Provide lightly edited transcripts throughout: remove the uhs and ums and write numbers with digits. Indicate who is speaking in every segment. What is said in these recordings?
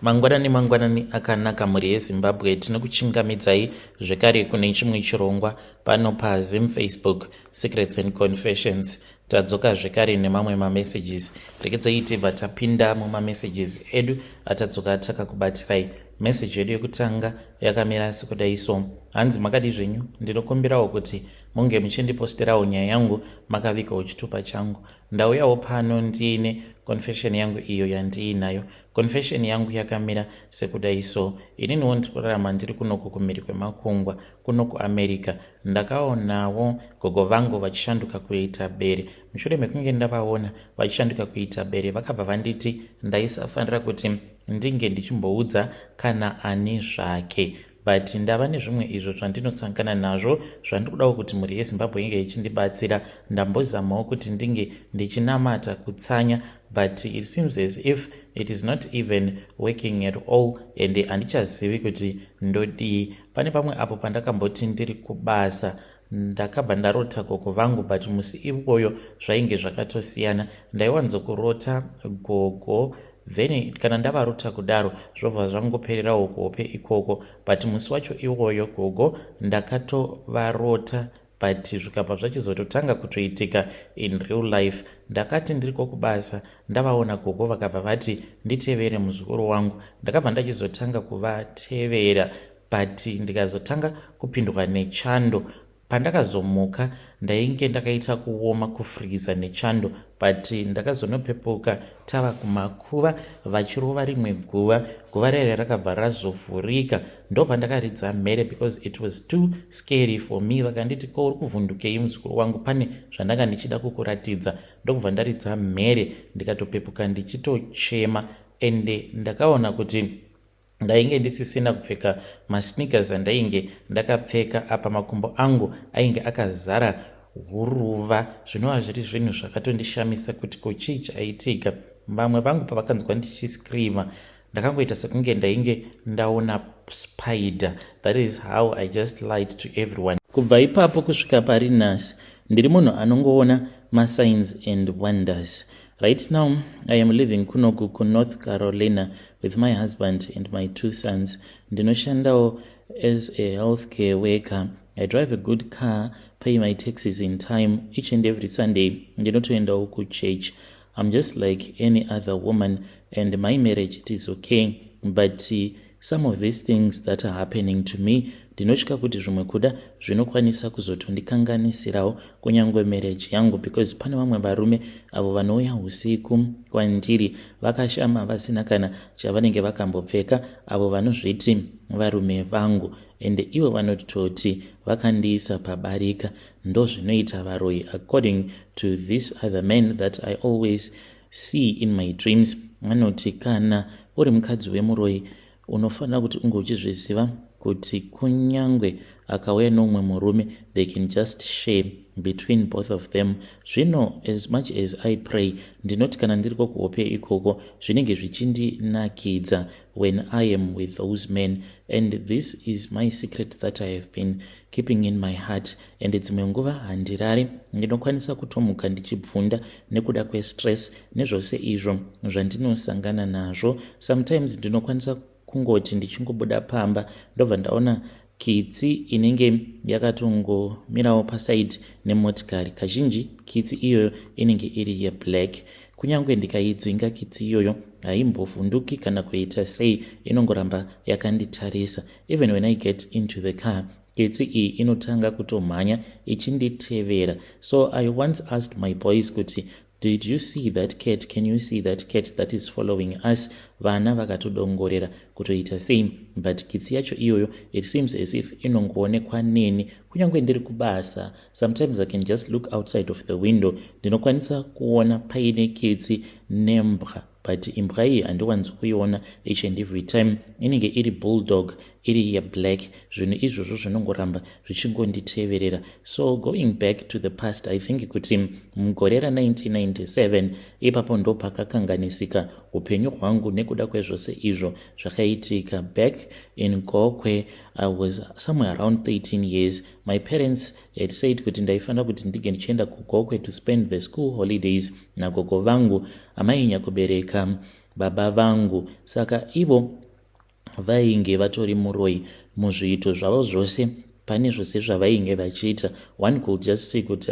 Speaker 1: Mangwanani akanaka mhuri yeZimbabwe, tinokuchingamidzai zvekare kune chimwe chirongwa pano paZim Facebook Secrets and Confessions. Tadzoka zvekare nemamwe mamessages. Rekedzai tibva tapinda mumamessages edu atadzoka takakubatirai. Message yedu yekutanga yakamira sekudai so: hanzi makadi zvenyu, ndinokumbirawo kuti munge muchindiposterawo nyaya yangu makavikawo chitupa changu. Ndauyawo pano ndiine confession yangu iyo yandiinayo. Confession yangu yakamira sekudai so: ininiwo ndikurarama ndiri kunoku kumhiri kwemakungwa, kunoku America. Ndakaonawo gogo vangu vachishanduka kuita bere. Mushure mekunge ndavaona vachishanduka kuita bere, vakabva vanditi ndaisafanira kuti ndinge ndichimboudza kana ani zvake, but ndava nezvimwe izvo zvandinosangana nazvo zvandikudawo kuti mhuri yeZimbabwe inge ichindibatsira. Ndambozamawo kuti ndinge ndichinamata kutsanya, but it seems as if it is not even working at all, and handichazivi kuti ndodii. Pane pamwe apo pandakamboti ndiri kubasa ndakabva ndarota gogo vangu, but musi iwoyo zvainge zvakatosiyana. Ndaiwanzokurota gogo, then kana ndavarota kudaro zvobva zvangopererawo kuhope ikoko, but musi wacho iwoyo gogo ndakatovarota, but zvikabva zvachizototanga kutoitika in real life. Ndakati ndiriko kubasa ndavaona gogo, vakabva vati nditevere muzukuru wangu. Ndakabva ndachizotanga kuvatevera, but ndikazotanga kupindwa nechando. Pandakazomuka ndainge ndakaita kuoma, kufriza nechando, but ndakazonopepuka tava kumakuva vachirova rimwe guva rere rakabva razovhurika. Ndo pandakaridza mhere because it was too scary for me. Vakanditi ko uri kuvhundukei muzukuru wangu, pane zvandanga ndichida kukuratidza. Ndokubva ndaridza mhere ndikatopepuka ndichitochema, ende ndakaona kuti ndainge ndisisina kupfeka masneakers andainge ndakapfeka apa. Makumbo angu ainge akazara huruva. Zvinova zviri zvinhu zvakatondishamisa kuti kochii chaitika. Vamwe vangu pavakanzwa ndichiscreama ndakangoita sekunge ndainge ndaona spider. That is how I just lied to everyone. Kubva ipapo kusvika pari nhasi ndiri munhu anongoona masigns and wonders. Right now, I am living kunoku North Carolina with my husband and my 2 sons. Ndinoshandawo as a healthcare worker. I drive a good car, pay my taxes in time. Each and every Sunday, ndinotoendawo kuchurch. I'm just like any other woman, and my marriage, it is okay. But some of these things that are happening to me, ndinotya kuti zvimwe kuda zvinokwanisa kuzotondikanganisirawo kunyangwe marriage yangu, because pane vamwe varume avo vanouya usiku kwandiri vakashama vasina kana chavanenge vakambopfeka, avo vanozviti varume vangu, and ivo vanototi vakandiisa pabarika. Ndo zvinoita varoyi, according to this other man that I always see in my dreams. Vanoti kana uri mukadzi wemuroyi unofanira kuti unge uchizviziva kuti kunyangwe akauya nomwe murume, they can just share between both of them. Zvino as much as I pray, ndinoti kana ndiriko kuhope ikoko zvinenge zvichindinakidza when I am with those men, and this is my secret that I have been keeping in my heart. And dzimwe nguva handirari, ndinokwanisa kutomuka ndichibvunda nekuda kwestress nezvose izvo zvandinosangana nazvo. Sometimes ndinokwanisa kungoti ndichingobuda pamba ndobva ndaona kitsi inenge yakatongomirawo pasaidi nemotikari. Kazhinji kitsi iyoyo inenge iri yeblack. Kunyange ndikaidzinga kitsi iyoyo haimbovhunduki kana kuita sei, inongoramba yakanditarisa. Even when I get into the car, kitsi iyi inotanga kutomhanya ichinditevera. So I once asked my boys kuti, did you see that cat? Can you see that cat that is following us? Vana vakatodongorera kutoita sei, but kitsi yacho iyoyo it seems as if inongoonekwa neni kunyange ndiri kubasa. Sometimes I can just look outside of the window, ndinokwanisa kuona paine kitsi nembwa, but imbwa iyi handiwanzi kuiona each and every time. Inenge iri bulldog, iri yeblack. Zvinhu izvozvo zvinongoramba zvichingonditeverera. So going back to the past, I think kuti mugore ra1997 ipapo ndo pakakanganisika upenyu hwangu nekuda kwezvose izvo zvakaitika. Back in Gokwe, I was somewhere around 13 years. My parents had said kuti ndaifanira kuti ndige ndichienda kuGokwe to spend the school holidays nagogo vangu amainya kubereka baba vangu. Saka ivo vainge vatori muroi muzviito zvavo zvose. Pane zvose zvavainge vachiita, one could just see kuti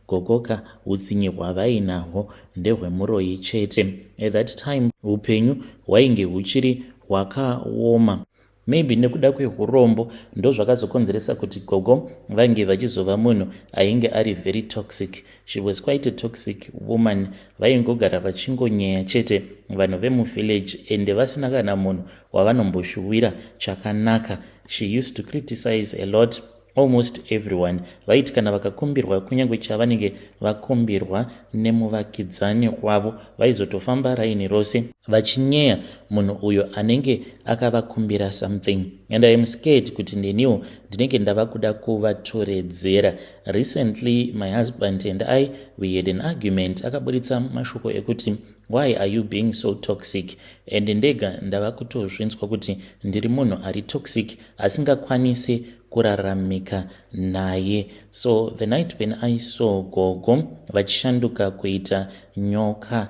Speaker 1: gogoka utsinye hwavainahwo ndehwemuroi chete. At that time upenyu hwainge huchiri hwakaoma. Maybe nekuda kwehurombo ndo zvakazokonzeresa kuti gogo vange vachizova munhu ainge ari very toxic. She was quite a toxic woman. Vaingogara vachingonyeya chete vanhu vemuvillage ende vasina kana munhu wavanomboshuwira chakanaka. She used to criticize a lot, almost everyone. Vaiti kana vakakumbirwa kunyange chavanenge vakumbirwa nemuvakidzani wavo, vaizotofamba raini rose vachinyeya munhu uyo anenge akavakumbira something. And I am scared kuti ndeniwo ndinenge ndava kuda kuvatoredzera. Recently my husband and I, we had an argument. Akaburitsa mashoko ekuti why are you being so toxic? And ndega ndava kutozvinzwa kuti ndiri munhu ari toxic asingakwanisi kuraramika naye. So the night when I saw gogo vachishanduka kuita nyoka,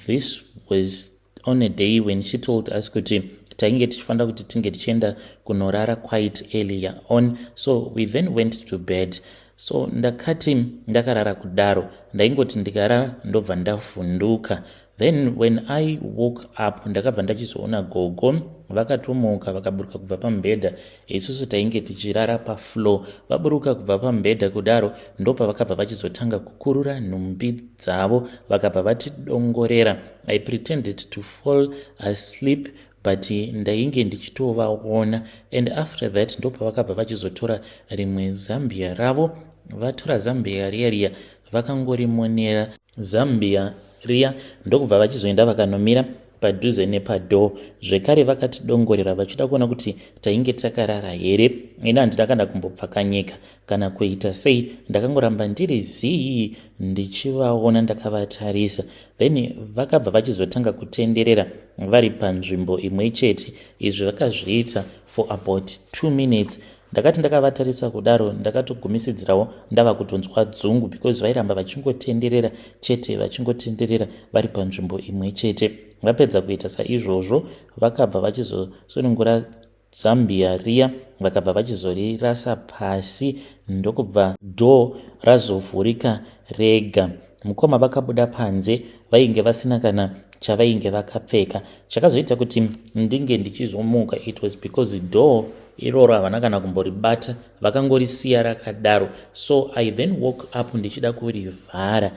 Speaker 1: this was on a day when she told us kuti tainge tichifanira kuti tinge tichienda kunorara quite earlier on. So we then went to bed. So ndakati ndakarara kudaro, ndaingoti ndikarara ndobva ndavhunduka. Then when I woke up ndakabva ndachizoona gogo vakatomuka vakaburuka kubva pamubhedha. Isusu tainge tichirara pafloor. Vaburuka kubva pamubhedha kudaro ndopa vakabva vachizotanga kukurura nhumbi dzavo vakabva vatidongorera. I pretended to fall asleep but ndainge ndichitovaona. And after that ndopa vakabva vachizotora rimwe zambia ravo. Vatora zambia riya vakangorimonera zambia riya ndokubva vachizoenda vakanomira padhuze nepadoo. Zvekare vakatidongorera vachida kuona kuti tainge takarara here. Ina handina kana kumbopfakanyika kana kuita sei, ndakangoramba ndiri zii ndichivaona ndakavatarisa. Then vakabva vachizotanga kutenderera vari panzvimbo imwe chete. Izvi vakazviita for about 2 minutes. Ndakati ndakavatarisa kudaro ndakatogumisidzirawo ndava kutonzwa dzungu because vairamba vachingotenderera chete vachingotenderera vari panzvimbo imwe chete. Vapedza kuita saizvozvo vakabva vachizosunungura zambia riya vakabva vachizorirasa pasi ndokubva dhoo razovhurika rega. Mukoma vakabuda panze, vainge vasina kana chavainge vakapfeka. Chakazoita kuti ndinge ndichizomuka, it was because dhoo iroro havana kana kumboribata, vakangorisiya rakadaro. So I then woke up ndichida kurivhara.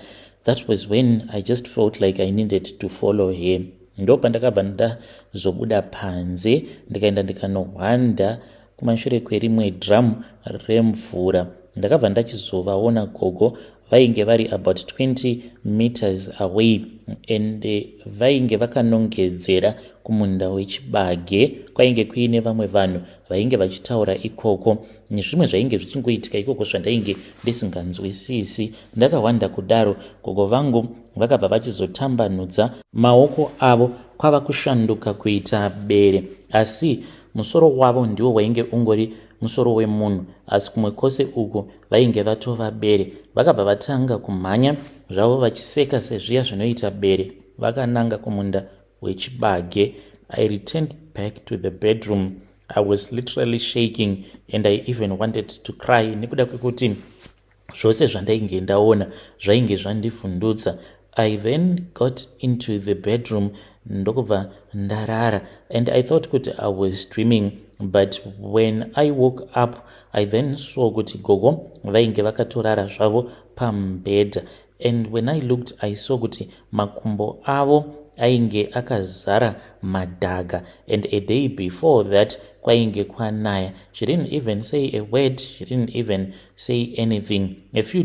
Speaker 1: That was when I just felt like I needed to follow her. Ndopa ndakabva ndazobuda panze ndikaenda ndikanohwanda kumashure kwerimwe drum remvura. Ndakabva ndachizovaona gogo vainge vari about 20 meters away and vainge vakanongedzera kumunda wechibage. Kwainge kuine vamwe vanhu vainge vachitaura ikoko nezvimwe zvainge zvichingoitika ikoko zvandainge ndisinganzwisisi. Ndakahwanda kudaro gogo vangu vakabva vachizotambanudza maoko avo kwava kushanduka kuita bere, asi musoro wavo ndiwo wainge ungori musoro wemunhu, asi kumwe kwose uko vainge vatova bere. Vakabva vatanga kumhanya zvavo vachiseka sezviya zvinoita bere, vakananga kumunda wechibage. I returned back to the bedroom. I was literally shaking and I even wanted to cry nekuda kwekuti zvose zvandainge ndaona zvainge zvandivhundutsa. I then got into the bedroom ndokubva ndarara and I thought kuti I was dreaming. But when I woke up, I then saw kuti gogo vainge vakatorara zvavo pambedha. And when I looked, I saw kuti makumbo avo ainge akazara madhaga. And a day before that, kwainge kwanaya. She didn't even say a word. She didn't even say anything. A few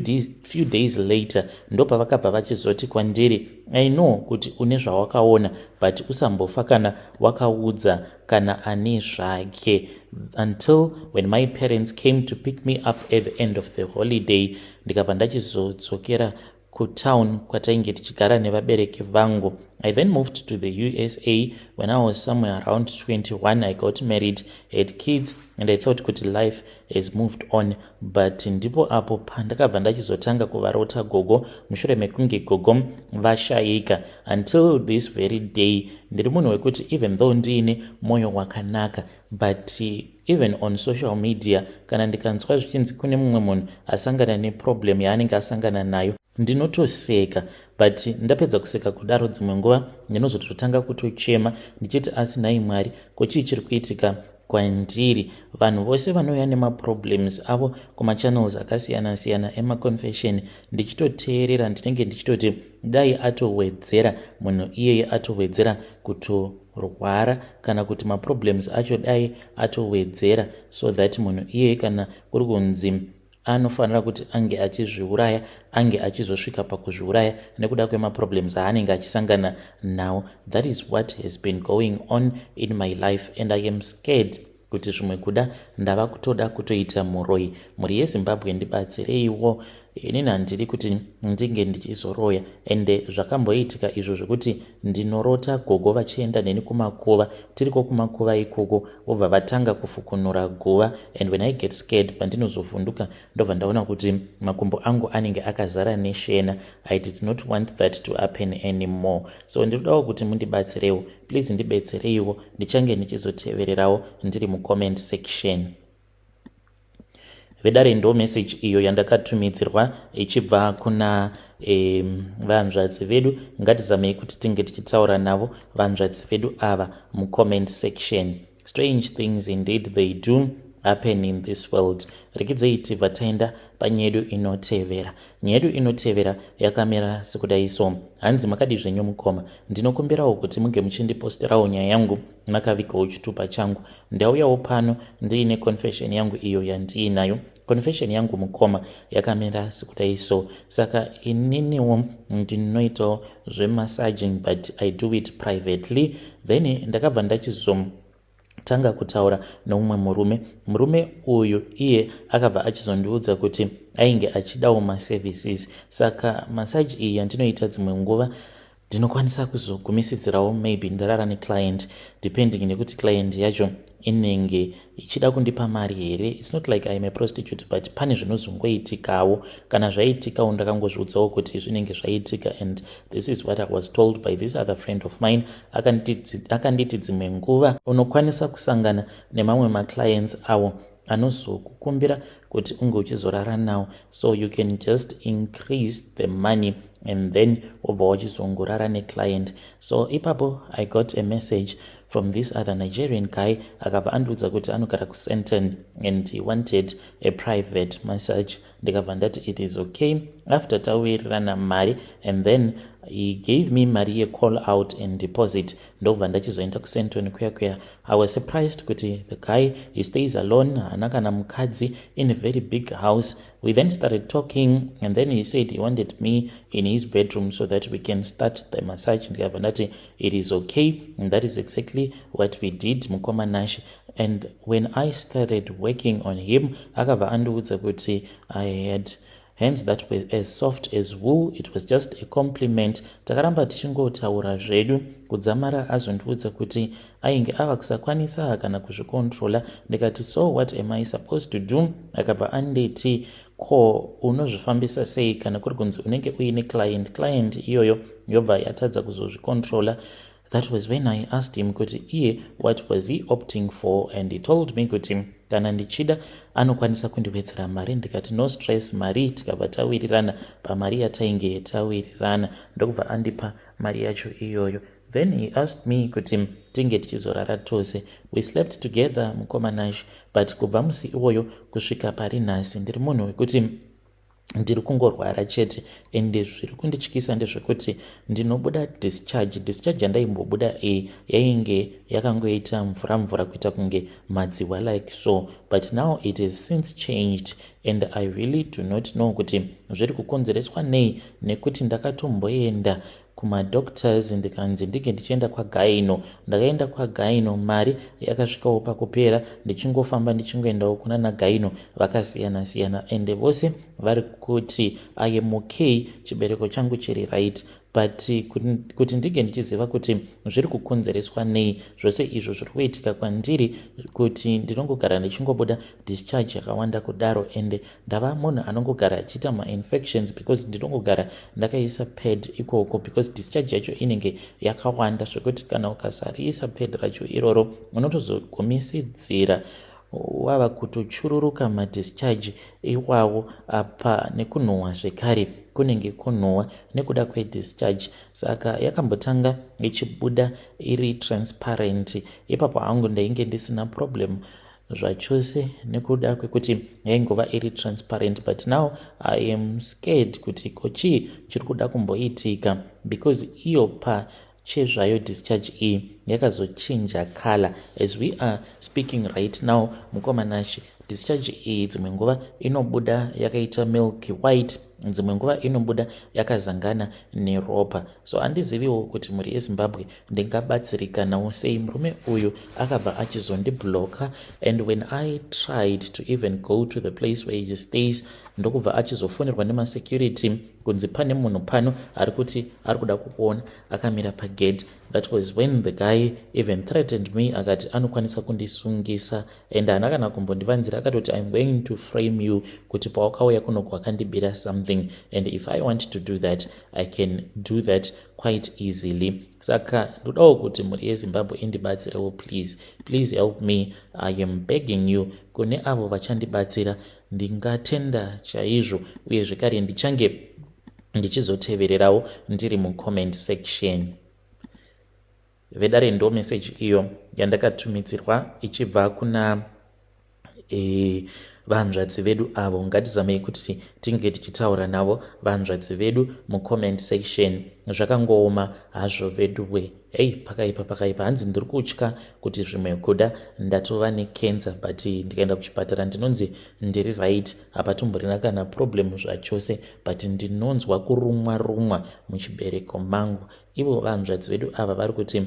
Speaker 1: days later, ndopa vakabva vachizoti kwandiri, I know kuti une zvawakaona, but usambofa kana wakaudza kana ani zvake. Until when my parents came to pick me up at the end of the holiday, ndikabva ndachizodzokera kutown kwatainge tichigara nevabereki vangu. I then moved to the USA. When I was somewhere around 21, I got married, had kids, and I thought kuti life has moved on. But ndipo apo pandakabva ndachizotanga kuvarota gogo mushure mekunge gogo vashayika. Until this very day, ndiri munhu wekuti even though ndiine mwoyo wakanaka, but even on social media kana ndikanzwa zvichinzi kune mumwe munhu asangana neproblem yaanenge asangana nayo, ndinotoseka. But ndapedza kuseka kudaro dzimwe nguva ndinozototanga kutochema ndichiti asi nhai Mwari, ko chii chiri kuitika kwandiri? Vanhu vose vanouya nemaproblems avo kumachannels akasiyana-siyana emaconfession, ndichitoteerera ndinenge ndichitoti dai atowedzera munhu iyeye, atowedzera kutorwara, kana kuti maproblems acho dai atowedzera, so that munhu iyeye kana kuri kunzi anofanira kuti ange achizviuraya, ange achizosvika pakuzviuraya nekuda kwemaproblems aanenge achisangana nawo. That is what has been going on in my life, and I am scared kuti zvimwe kuda ndava kutoda kutoita muroi. Muri yeZimbabwe ndibatsireiwo, inini handiri kuti ndinge ndichizoroya. Ende zvakamboitika izvo zvekuti ndinorota gogo vachienda neni kumakuva, tiriko kumakuva ikoko vobva vatanga kufukunura guva, and when I get scared pandinozovhunduka ndobva ndaona kuti makumbo angu anenge akazara neshena. I did not want that to happen anymore. So ndiridawo kuti mundibatsirewo, please ndibetsereiwo, ndichange ndichizotevererawo ndiri mucomment section. Vedare ndo message iyo yandakatumidzirwa ichibva kuna vanzvadzi vedu. Ngatizamei kuti tinge tichitaura navo vanzvadzi vedu ava mucomment section. Strange things indeed they do happen in this world. Rekidzei tibva taenda panyedu inotevera. Nyedu inotevera yakamera sekudai so. Hanzi makadi zvenyu mukoma, ndinokumbirawo kuti munge muchindiposterawo nyaya yangu makavikawo chitupa changu. Ndauyawo pano ndiine confession yangu iyo yandiinayo. Confession yangu mukoma yakamera sekudai so. Saka ininiwo ndinoitawo zvemassaging, but I do it privately. Then ndakabva ndachizotanga kutaura noumwe murume uyu iye akabva achizondiudza kuti ainge achidawo maservices. Saka massage iyi yandinoita dzimwe nguva ndinokwanisa kuzogumisidzirawo maybe ndarara neclient, depending nekuti client yacho inenge ichida kundipa mari here. It's not like I'm a prostitute, but pane zvinozongoitikawo. Kana zvaitikawo ndakangozviudzawo kuti zvinenge zvaitika, and this is what I was told by this other friend of mine. Akanditi dzimwe nguva unokwanisa kusangana nemamwe maclients avo anozokukumbira kuti unge uchizorara nawo, so you can just increase the money and then ubva wachizongorara neclient. So ipapo I got a message from this other Nigerian guy. Akabva andiudza kuti anogara kuSenton and he wanted a private massage. Ndikabva ndati it is okay. After tawirirana mari, and then he gave me mari call out and deposit. Ndobva ndachizoenda kuSenton kuya. I was surprised kuti the guy, he stays alone, hana kana mukadzi, in a very big house. We then started talking, and then he said he wanted me in his bedroom so that we can start the massage. Ndikabva ndati it is okay, and that is exactly what we did mukoma nashi. And when I started working on him, akabva andiudza kuti I had hands that were as soft as wool. It was just a compliment. Takaramba tichingotaura zvedu kudzamara azondiudza kuti ainge ava kusakwanisa kana kuzvicontrola. Ndikati so what am I supposed to do? Akabva anditi ko unozvifambisa sei kana kuri kunzi unenge uine client iyoyo yobva yatadza kuzozvicontrola. That was when I asked him kuti iye what was he opting for, and he told me kuti kana ndichida anokwanisa kundiwedzera mari. Ndikati no stress, mari tikabva tawirirana pamari yatainge tawirirana, ndokubva andipa mari yacho iyoyo. Then he asked me kuti tinge tichizorara tose. We slept together mukoma nashi, but kubva musi iwoyo kusvika pari nhasi ndiri munhu wekuti ndiri kungorwara chete, ende zviri kundityisa ndezvekuti ndinobuda discharge yandaimbobuda yainge yakangoita mvura kuita kunge madziwa like so, but now it has since changed and I really do not know kuti zviri kukonzereswa nei, nekuti ndakatomboenda kumadoctors ndikanzi ndinge ndichienda kwagaino. Ndakaenda kwagaino, mari yakasvikawo pakupera, ndichingofamba ndichingoendawo kuna nagaino vakasiyana-siyana, ende vose vari kuti I am okay, chibereko changu chiri right, but kuti ndige ndichiziva kuti zviri kukonzereswa nei zvose izvo zviri kuitika kwandiri, kuti ndinongogara ndichingobuda discharge yakawanda kudaro, ende ndava munhu anongogara achiita mainfections because ndinongogara ndakaisa pad ikoko, because discharge yacho inenge yakawanda zvekuti kana ukasariisa pad racho iroro unotozogumisidzira wava kutochururuka madischarge iwawo apa nekunhuhwa zvekare kunenge kunhuhwa nekuda kwedischarge. Saka yakambotanga ichibuda iri transparent, ipapo hangu ndainge ndisina problem zvachose nekuda kwekuti yaingova iri transparent, but now I am scared kuti kochii chiri kuda kumboitika, because iyo pachezvayo discharge iyi yakazochinja color. As we are speaking right now, mukomanashi, discharge iyi dzimwe nguva inobuda yakaita milky white, dzimwe nguva inobuda yakazangana neropa. So handiziviwo kuti mhuri yeZimbabwe ndingabatsirikanawo sei. Murume uyu akabva achizondibloka, and when I tried to even go to the place where he stays, ndokubva achizofonerwa nemasecurity kunzi pane munhu pano ari kuti ari kuda kukuona akamira pagate. That was when the guy even threatened me, akati anokwanisa kundisungisa, and haana kana kumbondivanzira, akatoti I'm going to frame you kuti pawakauya kunoku wakandibira something, and if I want to do that I can do that quite easily. Saka ndodawo kuti mhuri yeZimbabwe indibatsirewo, please help me, I am begging you. Kune avo vachandibatsira ndingatenda chaizvo, uye zvekare ndichange ndichizotevererawo ndiri mucomment section. Vedare ndo message iyo yandakatumidzirwa ichibva kuna vanzvadzi vedu avo. Ngatizamei kuti tinge tichitaura navo vanzvadzi vedu mucomment section. Zvakangooma hazvo veduwe. Pakaipa hanzi ndiri kutya kuti zvimwe kuda ndatova necancer, but ndikaenda kuchipatara ndinonzi ndiri right, hapatomborina kana problem zvachose, but ndinonzwa kurumwa muchibereko mangu. Ivo vanzvadzi vedu ava vari kuti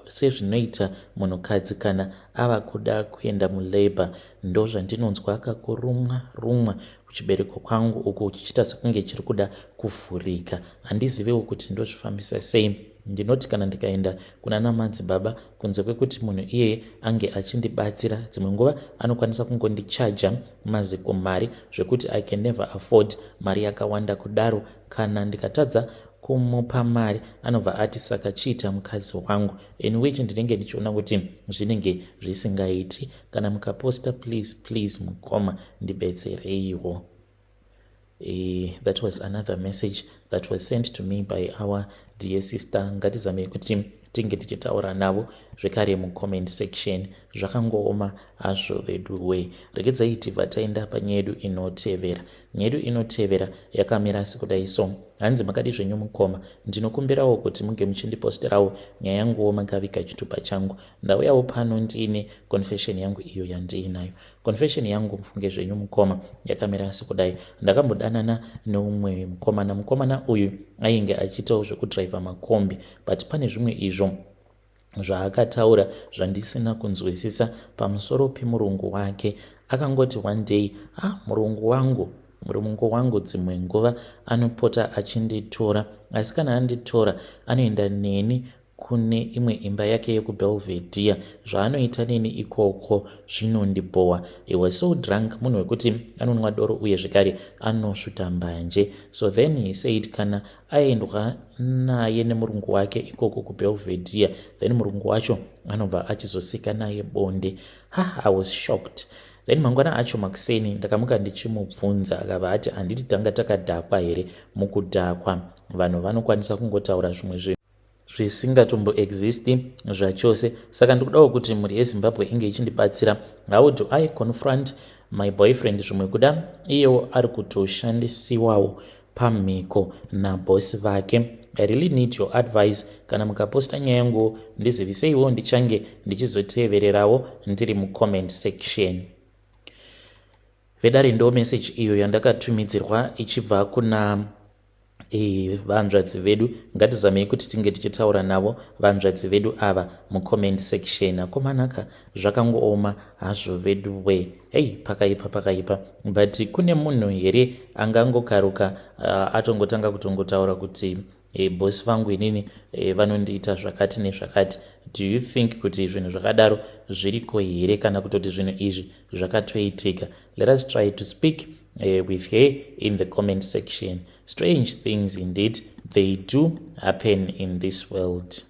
Speaker 1: sezvinoita munhukadzi kana ava kuda kuenda mulabor, ndo zvandinonzwa kakurumwa kuchibereko kwangu uko chichita sekunge chiri kuda kuvhurika. Handizivewo kuti ndozvifambisa sei. Ndinoti kana ndikaenda kuna namadzibaba, kunze kwekuti munhu iyeye ange achindibatsira, dzimwe nguva anokwanisa kungondichaja maziko mari zvekuti I can never afford mari yakawanda kudaro. Kana ndikatadza kumupa mari anobva ati saka chiita mukadzi wangu, in which ndinenge ndichiona kuti zvinenge zvisingaiti. Kana mukaposta please mukoma ndibetsereiwo. That was another message that was sent to me by our dear sister. Ngatizamei kuti tinge tichitaura navo zvekare mucomment section. Zvakangooma hazvo veduwe. Regedzai tibva taenda panyaya yedu inotevera. Nyaya yedu inotevera yakamira sekudai so. Hanzi makadi zvenyu mukoma, ndinokumbirawo kuti munge muchindiposterawo nyaya yanguwo makavika chitupa changu. Ndauyawo pano ndiine confession yangu iyo yandiinayo. Confession yangu mufunge zvenyu mukoma yakamira sekudai. Ndakambodanana neumwe mukomana uyu ainge achiitawo zvekudriva makombi, but pane zvimwe izvo zvaakataura zvandisina kunzwisisa pamusoro pemurungu wake. Akangoti one day, murungu wangu dzimwe nguva anopota achinditora, asi kana anditora anoenda neni kune imwe imba yake yekubelvedhia. Zvaanoita neni ikoko zvinondibowa. He was so drunk, munhu wekuti anonwa doro uye zvekare anosvuta mbanje. So then he said kana aendwa naye nemurungu wake ikoko kubelvedhia, then murungu wacho anobva achizosika naye bonde. I was shocked. Then mangwana acho makuseni ndakamuka ndichimubvunza, akabva ati handiti tanga takadhakwa here. Mukudhakwa vanhu vanokwanisa kungotaura zvimwe zvinhu zvisingatomboexisti zvachose. Saka ndikudawo kuti mhuri yeZimbabwe inge ichindibatsira. How do I confront my boyfriend zvimwe kuda iyewo ari kutoshandisiwawo pamhiko nabosi vake? I really need your advice. Kana mukaposta nyaya yangu ndiziviseiwo, ndichange ndichizotevererawo ndiri mucomment section. Vedare ndo message iyo yandakatumidzirwa ichibva kuna vanzvadzi vedu. Ngatizamei kuti tinge tichitaura navo vanzvadzi vedu ava mucomment section. Akomanaka zvakangooma hazvo vedu we. Pakaipa. But kune munhu here angangokaruka atongotanga kutongotaura kuti bosi vangu inini vanondiita zvakati nezvakati. Do you think kuti zvinhu zvakadaro zviriko here kana kutoti zvinhu izvi zvakatoitika? Let us try to speak with her in the comment section. Strange things indeed, they do happen in this world.